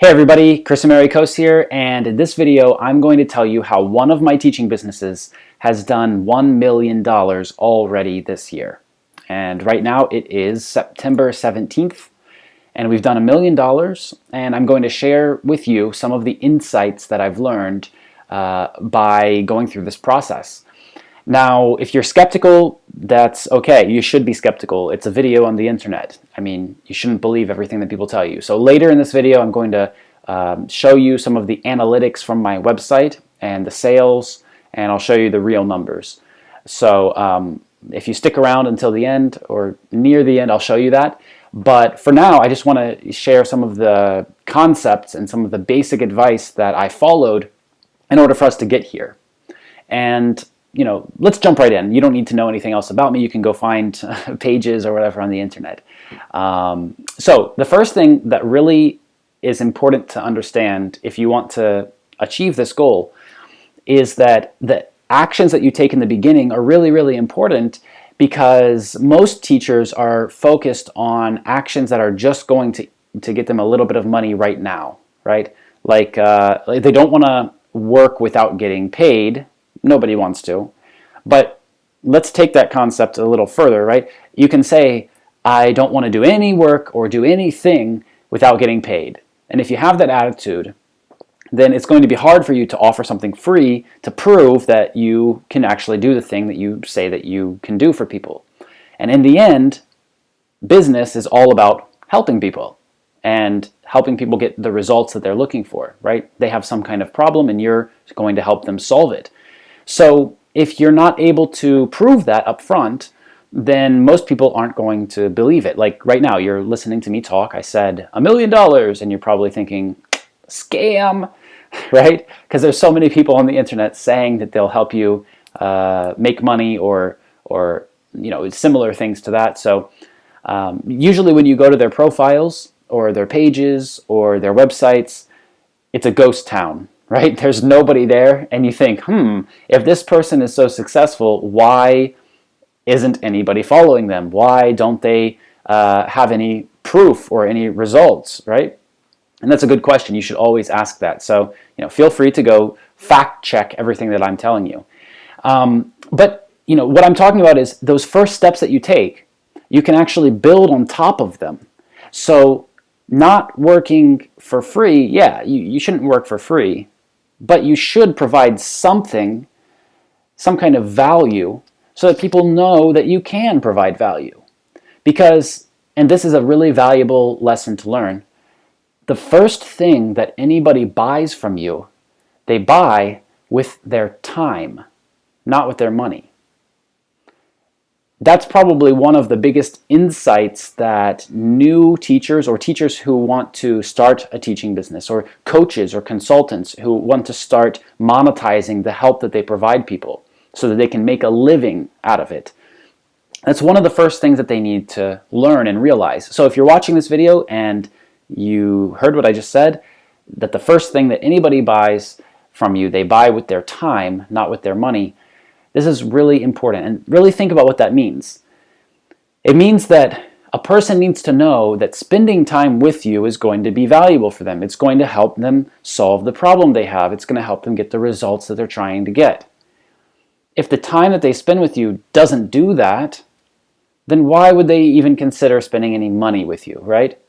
Hey everybody, Chris Americos here, and in this video I'm going to tell you how one of my teaching businesses has done $1 million already this year. And right now it is September 17th, and we've done $1 million, and I'm going to share with you some of the insights that I've learned by going through this process. Now, if you're skeptical, that's okay. You should be skeptical. It's a video on the internet. I mean, you shouldn't believe everything that people tell you. So later in this video, I'm going to show you some of the analytics from my website and the sales, and I'll show you the real numbers. So if you stick around until the end or near the end, I'll show you that. But for now, I just want to share some of the concepts and some of the basic advice that I followed in order for us to get here. And let's jump right in. You don't need to know anything else about me. You can go find pages or whatever on the internet. So the first thing that really is important to understand if you want to achieve this goal is that the actions that you take in the beginning are really, really important, because most teachers are focused on actions that are just going to get them a little bit of money right now, right? Like they don't want to work without getting paid. Nobody wants to. But let's take that concept a little further, right? You can say, I don't want to do any work or do anything without getting paid. And if you have that attitude, then it's going to be hard for you to offer something free to prove that you can actually do the thing that you say that you can do for people. And in the end, business is all about helping people and helping people get the results that they're looking for, right? They have some kind of problem and you're going to help them solve it. So if you're not able to prove that up front, then most people aren't going to believe it. Like right now, you're listening to me talk. I said $1 million, and you're probably thinking, scam, right? Because there's so many people on the internet saying that they'll help you make money or similar things to that. So usually when you go to their profiles or their pages or their websites, it's a ghost town. Right? There's nobody there, and you think, if this person is so successful, why isn't anybody following them? Why don't they have any proof or any results, right? And that's a good question. You should always ask that. So, feel free to go fact check everything that I'm telling you. But what I'm talking about is those first steps that you take, you can actually build on top of them. So, not working for free, yeah, you shouldn't work for free. But you should provide something, some kind of value, so that people know that you can provide value. Because, and this is a really valuable lesson to learn, the first thing that anybody buys from you, they buy with their time, not with their money. That's probably one of the biggest insights that new teachers or teachers who want to start a teaching business, or coaches or consultants who want to start monetizing the help that they provide people so that they can make a living out of it. That's one of the first things that they need to learn and realize. So if you're watching this video and you heard what I just said, that the first thing that anybody buys from you, they buy with their time, not with their money. This is really important, and really think about what that means. It means that a person needs to know that spending time with you is going to be valuable for them. It's going to help them solve the problem they have. It's going to help them get the results that they're trying to get. If the time that they spend with you doesn't do that, then why would they even consider spending any money with you, right?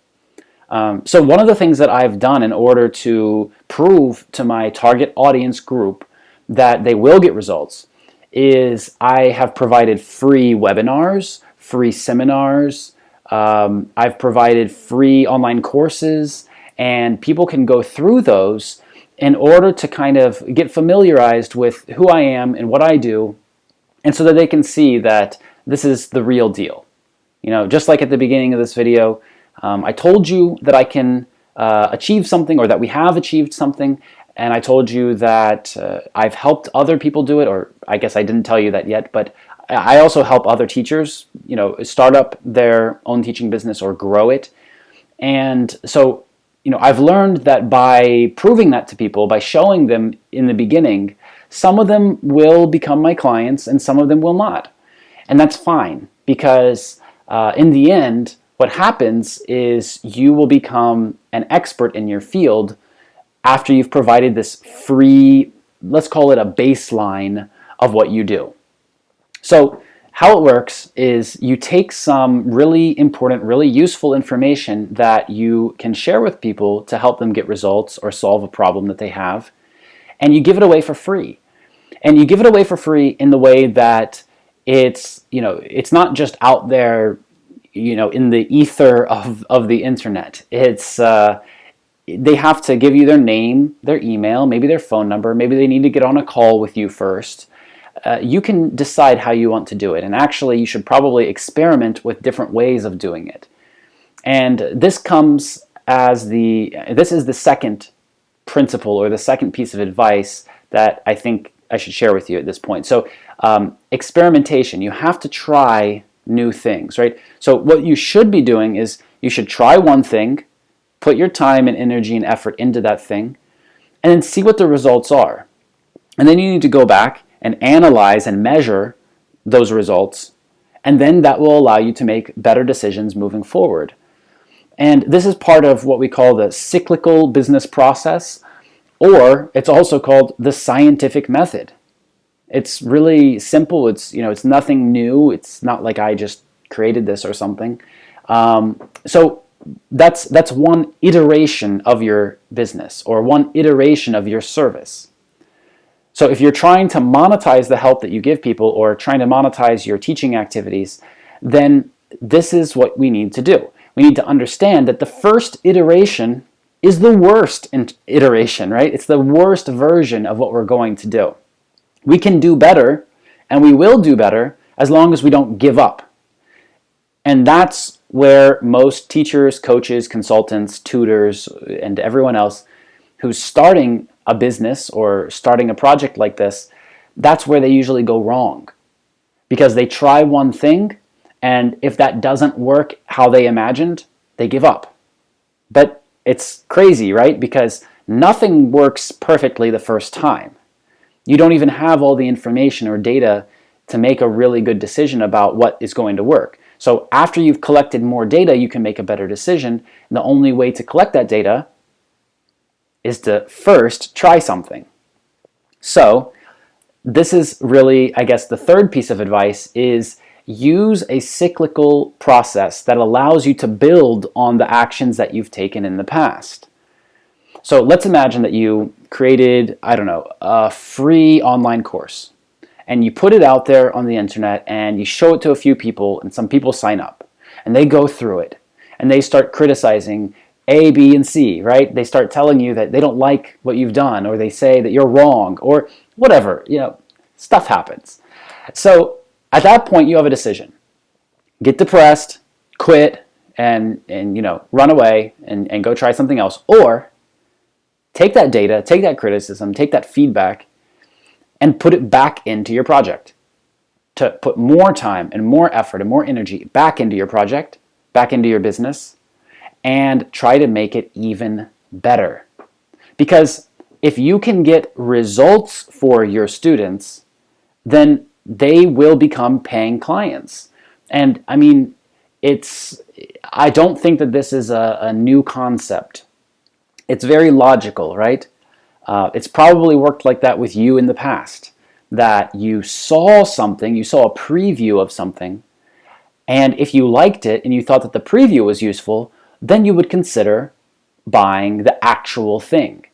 So one of the things that I've done in order to prove to my target audience group that they will get results is I have provided free webinars, free seminars, I've provided free online courses, and people can go through those in order to kind of get familiarized with who I am and what I do, and so that they can see that this is the real deal. Just like at the beginning of this video, I told you that I can achieve something, or that we have achieved something, and I told you that I've helped other people do it, or I guess I didn't tell you that yet, but I also help other teachers, start up their own teaching business or grow it. And so, I've learned that by proving that to people, by showing them in the beginning, some of them will become my clients and some of them will not. And that's fine, because in the end, what happens is you will become an expert in your field after you've provided this free, let's call it a baseline of what you do. So how it works is you take some really important, really useful information that you can share with people to help them get results or solve a problem that they have, and you give it away for free. And you give it away for free in the way that it's not just out there, in the ether of the internet. They have to give you their name, their email, maybe their phone number, maybe they need to get on a call with you first. You can decide how you want to do it, and actually you should probably experiment with different ways of doing it. And this is the second principle, or the second piece of advice that I think I should share with you at this point. So experimentation, you have to try new things, right? So what you should be doing is you should try one thing, put your time and energy and effort into that thing, and then see what the results are. And then you need to go back and analyze and measure those results, and then that will allow you to make better decisions moving forward. And this is part of what we call the cyclical business process, or it's also called the scientific method. It's really simple. It's nothing new. It's not like I just created this or something. So that's one iteration of your business, or one iteration of your service. So if you're trying to monetize the help that you give people, or trying to monetize your teaching activities, then this is what we need to do. We need to understand that the first iteration is the worst iteration, right? It's the worst version of what we're going to do. We can do better, and we will do better, as long as we don't give up. And that's where most teachers, coaches, consultants, tutors, and everyone else who's starting a business or starting a project like this, that's where they usually go wrong. Because they try one thing, and if that doesn't work how they imagined, they give up. But it's crazy, right? Because nothing works perfectly the first time. You don't even have all the information or data to make a really good decision about what is going to work. So after you've collected more data, you can make a better decision. And the only way to collect that data is to first try something. So this is really, I guess, the third piece of advice is use a cyclical process that allows you to build on the actions that you've taken in the past. So let's imagine that you created, a free online course, and you put it out there on the internet, and you show it to a few people, and some people sign up, and they go through it, and they start criticizing A, B, and C, right? They start telling you that they don't like what you've done, or they say that you're wrong, or whatever, stuff happens. So at that point, you have a decision. Get depressed, quit, and run away and go try something else. Or take that data, take that criticism, take that feedback, and put it back into your project. To put more time and more effort and more energy back into your project, back into your business, and try to make it even better. Because if you can get results for your students, then they will become paying clients. And I don't think that this is a new concept. It's very logical, right? It's probably worked like that with you in the past, that you saw something, you saw a preview of something, and if you liked it and you thought that the preview was useful, then you would consider buying the actual thing.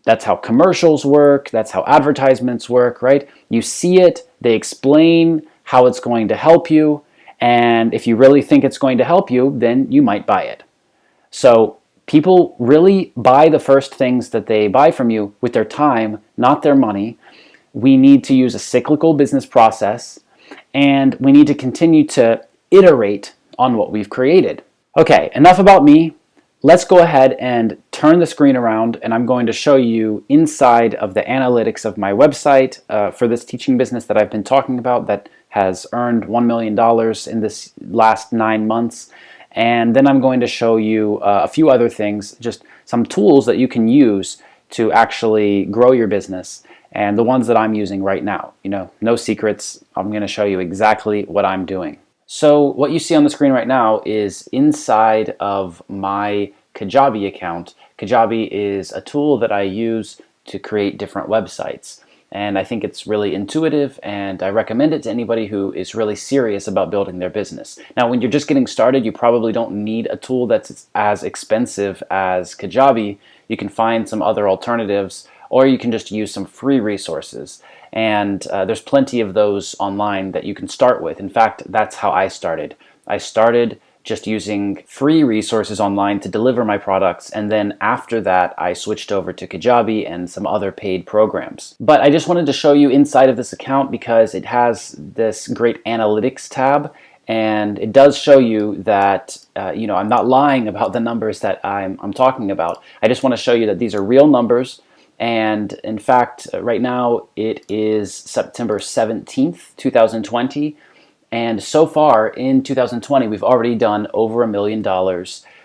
That's how commercials work, that's how advertisements work, right? You see it, they explain how it's going to help you, and if you really think it's going to help you, then you might buy it. So people really buy the first things that they buy from you with their time, not their money. We need to use a cyclical business process, and we need to continue to iterate on what we've created. Okay, enough about me. Let's go ahead and turn the screen around, and I'm going to show you inside of the analytics of my website for this teaching business that I've been talking about that has earned $1 million in this last 9 months. And then I'm going to show you a few other things, just some tools that you can use to actually grow your business, and the ones that I'm using right now. No secrets. I'm going to show you exactly what I'm doing. So what you see on the screen right now is inside of my Kajabi account. Kajabi is a tool that I use to create different websites. And I think it's really intuitive, and I recommend it to anybody who is really serious about building their business. Now, when you're just getting started, you probably don't need a tool that's as expensive as Kajabi. You can find some other alternatives, or you can just use some free resources. And there's plenty of those online that you can start with. In fact, that's how I started. I started just using free resources online to deliver my products, and then after that I switched over to Kajabi and some other paid programs. But I just wanted to show you inside of this account because it has this great analytics tab, and it does show you that I'm not lying about the numbers that I'm talking about. I just want to show you that these are real numbers. And in fact, right now it is September 17th, 2020. And so far in 2020, we've already done over $1 million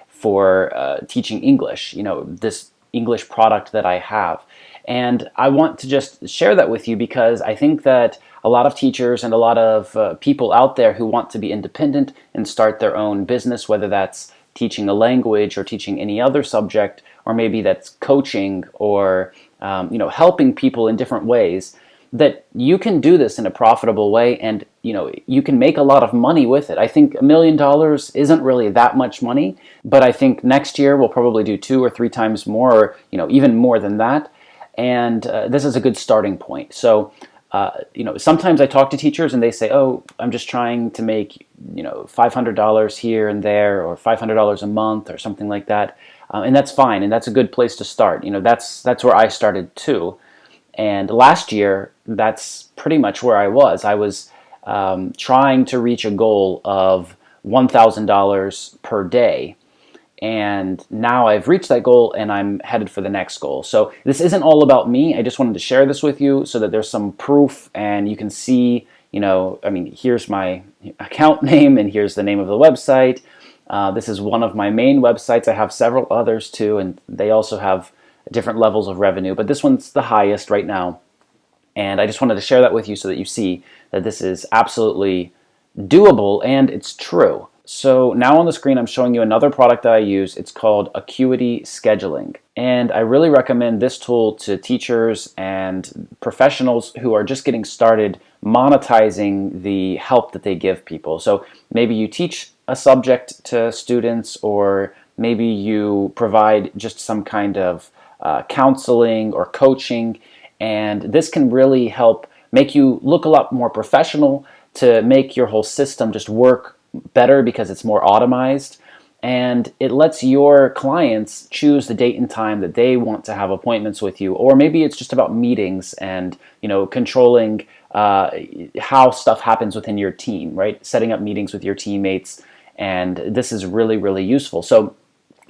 for teaching English, this English product that I have. And I want to just share that with you because I think that a lot of teachers and a lot of people out there who want to be independent and start their own business, whether that's teaching a language or teaching any other subject, or maybe that's coaching or helping people in different ways, that you can do this in a profitable way, and you can make a lot of money with it. I think $1 million isn't really that much money, but I think next year we'll probably do 2 or 3 times more, or even more than that. And this is a good starting point. So sometimes I talk to teachers and they say, "Oh, I'm just trying to make $500 here and there, or $500 a month, or something like that," and that's fine, and that's a good place to start. That's where I started too. And last year, that's pretty much where I was. I was trying to reach a goal of $1,000 per day. And now I've reached that goal and I'm headed for the next goal. So this isn't all about me. I just wanted to share this with you so that there's some proof and you can see, here's my account name and here's the name of the website. This is one of my main websites. I have several others too, and they also have different levels of revenue, but this one's the highest right now. And I just wanted to share that with you so that you see that this is absolutely doable and it's true. So now on the screen I'm showing you another product that I use. It's called Acuity Scheduling. And I really recommend this tool to teachers and professionals who are just getting started monetizing the help that they give people. So maybe you teach a subject to students, or maybe you provide just some kind of counseling or coaching, and this can really help make you look a lot more professional, to make your whole system just work better because it's more automized, and it lets your clients choose the date and time that they want to have appointments with you. Or maybe it's just about meetings and controlling how stuff happens within your team, right? Setting up meetings with your teammates, and this is really, really useful. So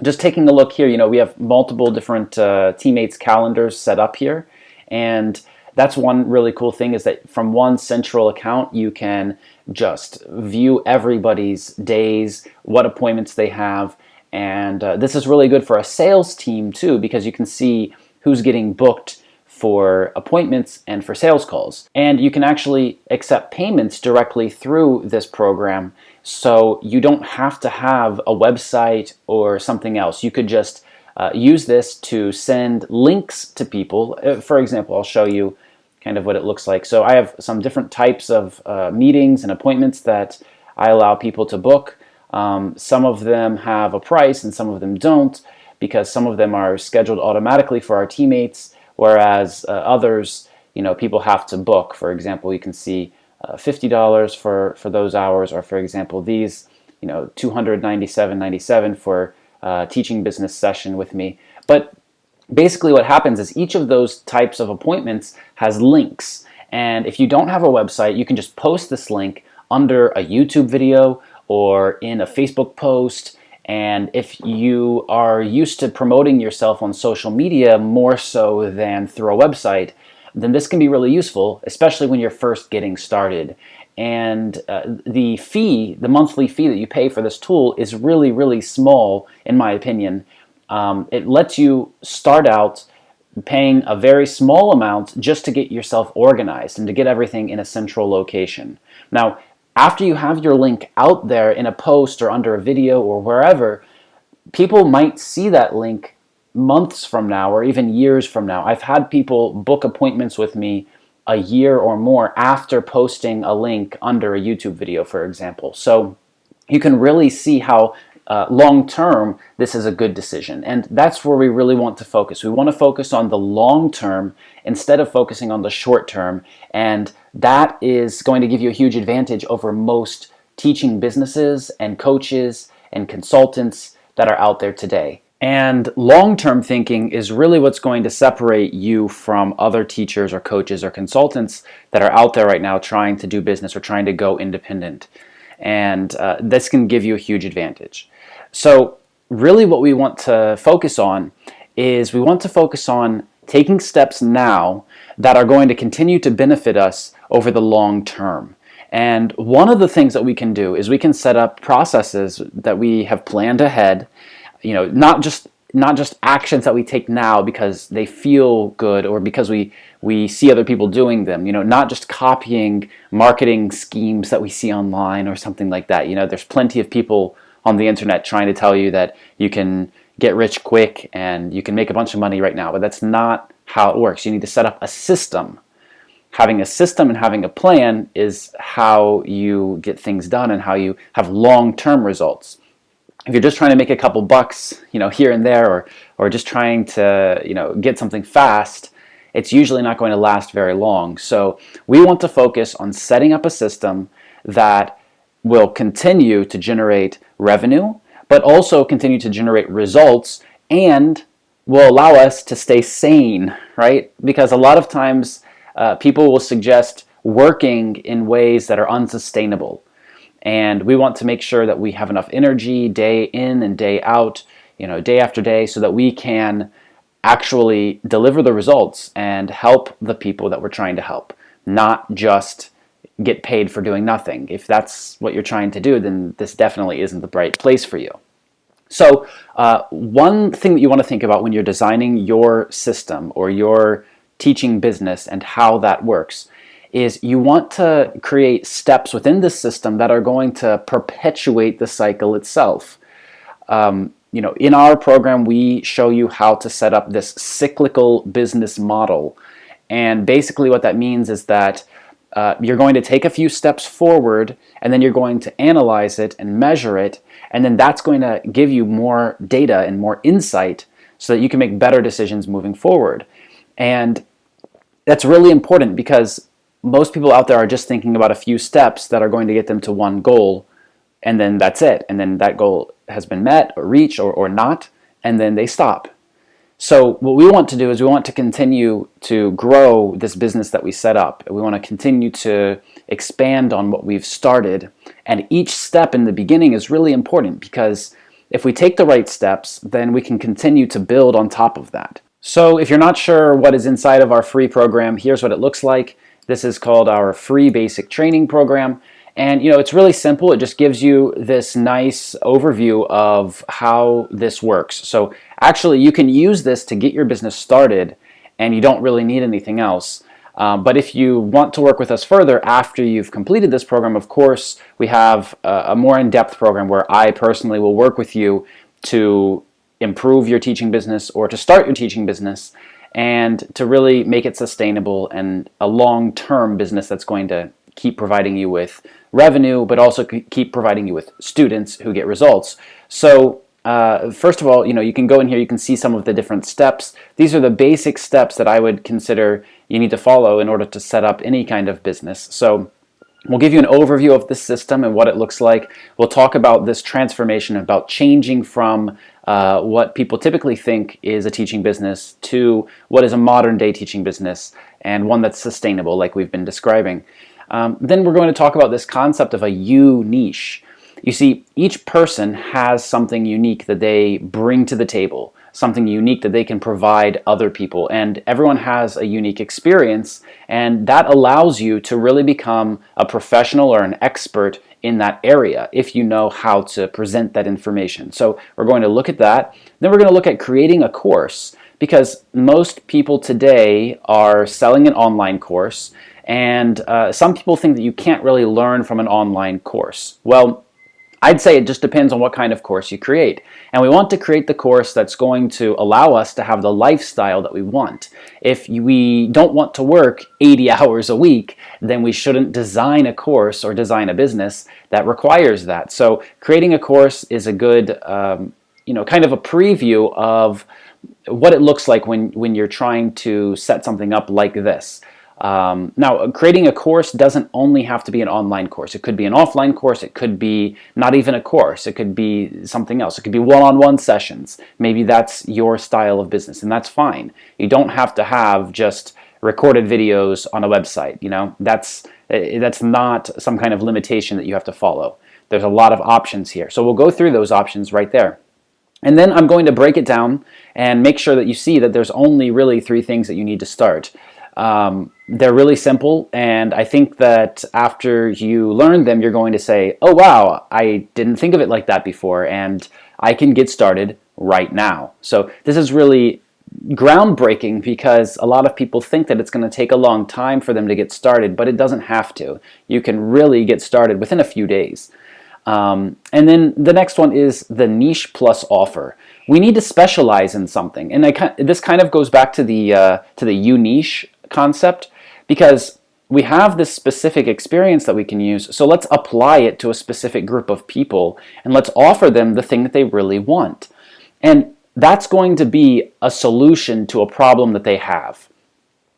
just taking a look here, we have multiple different teammates' calendars set up here, and that's one really cool thing, is that from one central account you can just view everybody's days, what appointments they have, and this is really good for a sales team too, because you can see who's getting booked for appointments and for sales calls. And you can actually accept payments directly through this program, so you don't have to have a website or something else. You could just use this to send links to people. For example, I'll show you kind of what it looks like. So I have some different types of meetings and appointments that I allow people to book. Some of them have a price and some of them don't, because some of them are scheduled automatically for our teammates, whereas others, people have to book. For example, you can see $50 for those hours, or for example these, $297.97 for teaching business session with me. But basically what happens is each of those types of appointments has links, and if you don't have a website, you can just post this link under a YouTube video or in a Facebook post. And if you are used to promoting yourself on social media more so than through a website, then this can be really useful, especially when you're first getting started. And the monthly fee that you pay for this tool is really, really small, in my opinion. It lets you start out paying a very small amount just to get yourself organized and to get everything in a central location. Now, after you have your link out there in a post or under a video or wherever, people might see that link months from now or even years from now. I've had people book appointments with me a year or more after posting a link under a YouTube video, for example. So you can really see how long term this is a good decision. And that's where we really want to focus. We want to focus on the long term instead of focusing on the short term. And that is going to give you a huge advantage over most teaching businesses and coaches and consultants that are out there today. And long-term thinking is really what's going to separate you from other teachers or coaches or consultants that are out there right now trying to do business or trying to go independent. And this can give you a huge advantage. So really what we want to focus on is we want to focus on taking steps now that are going to continue to benefit us over the long term. And one of the things that we can do is we can set up processes that we have planned ahead, not just actions that we take now because they feel good or because we see other people doing them, not just copying marketing schemes that we see online or something like that. There's plenty of people on the internet trying to tell you that you can get rich quick and you can make a bunch of money right now, but that's not how it works. You need to set up a system. Having a system and having a plan is how you get things done and how you have long-term results. If you're just trying to make a couple bucks, here and there, or just trying to, get something fast, it's usually not going to last very long. So we want to focus on setting up a system that will continue to generate revenue, but also continue to generate results and will allow us to stay sane, right? Because a lot of times people will suggest working in ways that are unsustainable. And we want to make sure that we have enough energy day in and day out, day after day, so that we can actually deliver the results and help the people that we're trying to help, not just get paid for doing nothing. If that's what you're trying to do, then this definitely isn't the right place for you. So one thing that you want to think about when you're designing your system or your teaching business and how that works is you want to create steps within the system that are going to perpetuate the cycle itself. In our program, we show you how to set up this cyclical business model. And basically what that means is that you're going to take a few steps forward, and then you're going to analyze it and measure it, and then that's going to give you more data and more insight so that you can make better decisions moving forward. And that's really important because most people out there are just thinking about a few steps that are going to get them to one goal, and then that's it. And then that goal has been met or reached or not, and then they stop. So what we want to do is we want to continue to grow this business that we set up. We want to continue to expand on what we've started. And each step in the beginning is really important because if we take the right steps, then we can continue to build on top of that. So if you're not sure what is inside of our free program, here's what it looks like. This is called our free basic training program. And it's really simple. It just gives you this nice overview of how this works. So actually you can use this to get your business started and you don't really need anything else. But if you want to work with us further after you've completed this program, of course, we have a more in-depth program where I personally will work with you to improve your teaching business or to start your teaching business and to really make it sustainable and a long-term business that's going to keep providing you with revenue, but also keep providing you with students who get results. So first of all, you can go in here, you can see some of the different steps. These are the basic steps that I would consider you need to follow in order to set up any kind of business. So we'll give you an overview of the system and what it looks like. We'll talk about this transformation, about changing from what people typically think is a teaching business to what is a modern day teaching business and one that's sustainable like we've been describing. Then we're going to talk about this concept of a you niche. You see, each person has something unique that they bring to the table, something unique that they can provide other people, and everyone has a unique experience, and that allows you to really become a professional or an expert in that area if you know how to present that information. So we're going to look at that. Then we're going to look at creating a course, because most people today are selling an online course, and some people think that you can't really learn from an online course. Well, I'd say it just depends on what kind of course you create. And we want to create the course that's going to allow us to have the lifestyle that we want. If we don't want to work 80 hours a week, then we shouldn't design a course or design a business that requires that. So creating a course is a good, kind of a preview of what it looks like when you're trying to set something up like this. Now, creating a course doesn't only have to be an online course. It could be an offline course. It could be not even a course. It could be something else. It could be one-on-one sessions. Maybe that's your style of business, and that's fine. You don't have to have just recorded videos on a website. That's not some kind of limitation that you have to follow. There's a lot of options here. So we'll go through those options right there. And then I'm going to break it down and make sure that you see that there's only really 3 things that you need to start. They're really simple, and I think that after you learn them, you're going to say, oh wow, I didn't think of it like that before, and I can get started right now. So this is really groundbreaking because a lot of people think that it's going to take a long time for them to get started, but it doesn't have to. You can really get started within a few days. And then the next one is the niche plus offer. We need to specialize in something, and this kind of goes back to the you niche concept, because we have this specific experience that we can use, so let's apply it to a specific group of people and let's offer them the thing that they really want. And that's going to be a solution to a problem that they have.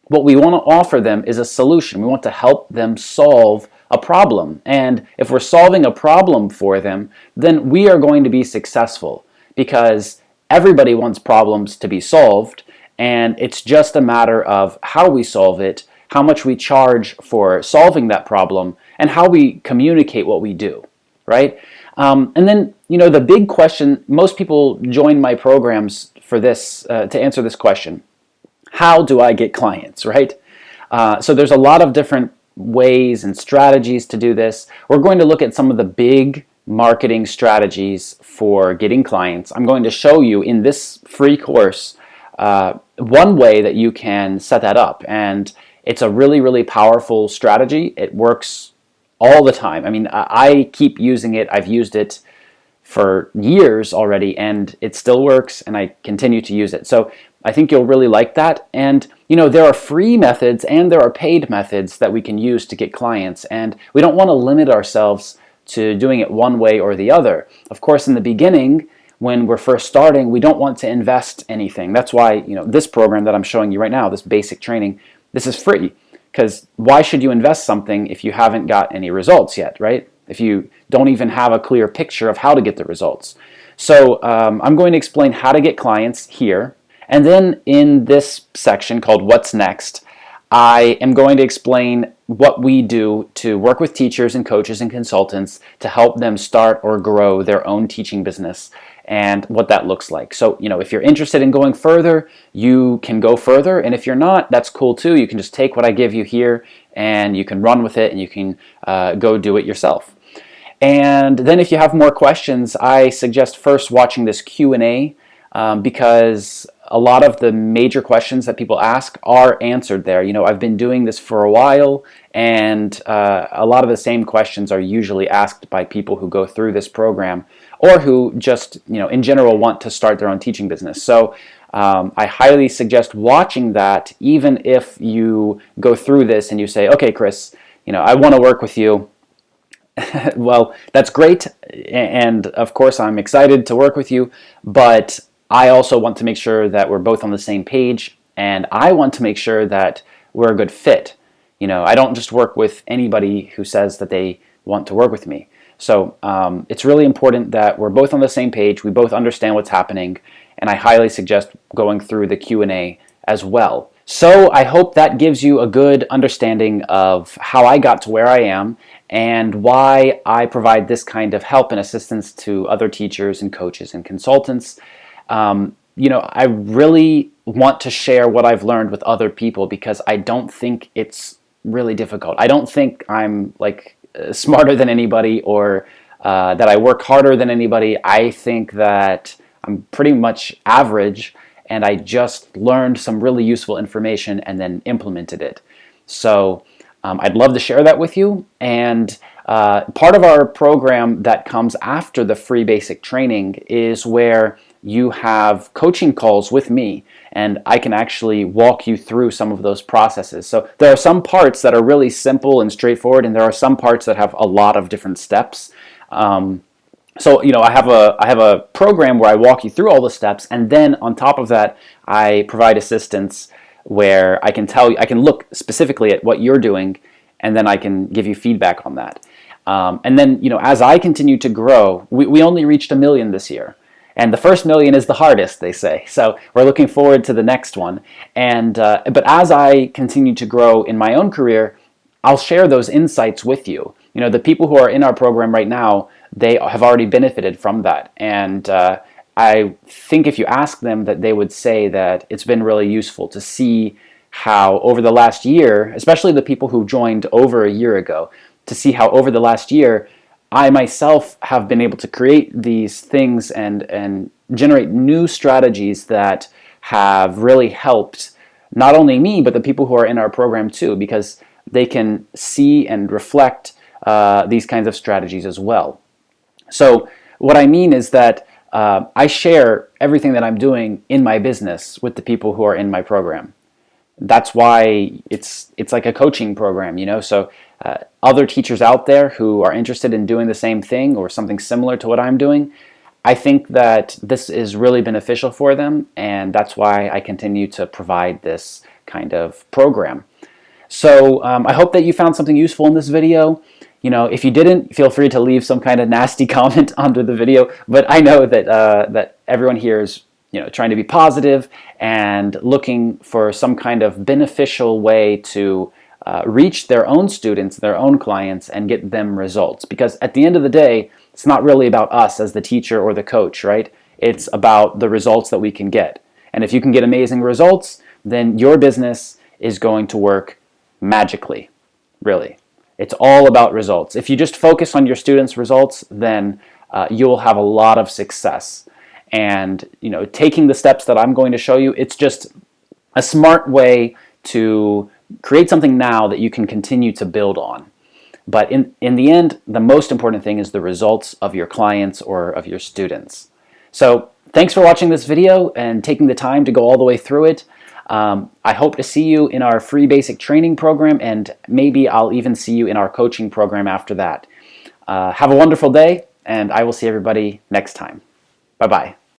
What we want to offer them is a solution. We want to help them solve a problem. And if we're solving a problem for them, then we are going to be successful, because everybody wants problems to be solved, and it's just a matter of how we solve it, how much we charge for solving that problem, and how we communicate what we do, right? And then, the big question, most people join my programs for this, to answer this question: how do I get clients, right? So there's a lot of different ways and strategies to do this. We're going to look at some of the big marketing strategies for getting clients. I'm going to show you in this free course one way that you can set that up, and it's a really, really powerful strategy. It works all the time. I mean, I keep using it. I've used it for years already, and it still works, and I continue to use it. So I think you'll really like that. And there are free methods and there are paid methods that we can use to get clients, and we don't want to limit ourselves to doing it one way or the other. Of course, in the beginning, when we're first starting, we don't want to invest anything. That's why, this program that I'm showing you right now, this basic training, this is free, because why should you invest something if you haven't got any results yet, right? If you don't even have a clear picture of how to get the results. So I'm going to explain how to get clients here. And then in this section called What's Next, I am going to explain what we do to work with teachers and coaches and consultants to help them start or grow their own teaching business, and what that looks like. So, if you're interested in going further, you can go further. And if you're not, that's cool too. You can just take what I give you here and you can run with it, and you can go do it yourself. And then if you have more questions, I suggest first watching this Q&A, because a lot of the major questions that people ask are answered there. I've been doing this for a while, and a lot of the same questions are usually asked by people who go through this program, or who just, in general want to start their own teaching business. So I highly suggest watching that, even if you go through this and you say, okay, Chris, I want to work with you. Well, that's great, and of course I'm excited to work with you, but I also want to make sure that we're both on the same page, and I want to make sure that we're a good fit. I don't just work with anybody who says that they want to work with me. So it's really important that we're both on the same page, we both understand what's happening, and I highly suggest going through the Q&A as well. So I hope that gives you a good understanding of how I got to where I am, and why I provide this kind of help and assistance to other teachers and coaches and consultants. I really want to share what I've learned with other people, because I don't think it's really difficult. I don't think I'm smarter than anybody, or that I work harder than anybody. I think that I'm pretty much average, and I just learned some really useful information and then implemented it. So I'd love to share that with you, and Part of our program that comes after the free basic training is where you have coaching calls with me, and I can actually walk you through some of those processes. So there are some parts that are really simple and straightforward, and there are some parts that have a lot of different steps. So I have a program where I walk you through all the steps, and then on top of that, I provide assistance where I can look specifically at what you're doing, and then I can give you feedback on that. And then as I continue to grow, we only reached 1 million this year. And the first 1 million is the hardest, they say. So we're looking forward to the next one. And but as I continue to grow in my own career, I'll share those insights with you. The people who are in our program right now, they have already benefited from that. And I think if you ask them, that they would say that it's been really useful to see how over the last year, especially the people who joined over a year ago, to see how over the last year, I myself have been able to create these things and generate new strategies that have really helped not only me, but the people who are in our program too, because they can see and reflect these kinds of strategies as well. So what I mean is that I share everything that I'm doing in my business with the people who are in my program. That's why it's like a coaching program, So other teachers out there who are interested in doing the same thing or something similar to what I'm doing, I think that this is really beneficial for them, and that's why I continue to provide this kind of program. So I hope that you found something useful in this video. If you didn't, feel free to leave some kind of nasty comment under the video, but I know that that everyone here is trying to be positive and looking for some kind of beneficial way to reach their own students, their own clients, and get them results. Because at the end of the day, it's not really about us as the teacher or the coach, right? It's about the results that we can get. And if you can get amazing results, then your business is going to work magically, really. It's all about results. If you just focus on your students' results, then you'll have a lot of success. And taking the steps that I'm going to show you, it's just a smart way to create something now that you can continue to build on. But in the end, the most important thing is the results of your clients or of your students. So thanks for watching this video and taking the time to go all the way through it. I hope to see you in our free basic training program, and maybe I'll even see you in our coaching program after that. Have a wonderful day, and I will see everybody next time. Bye-bye.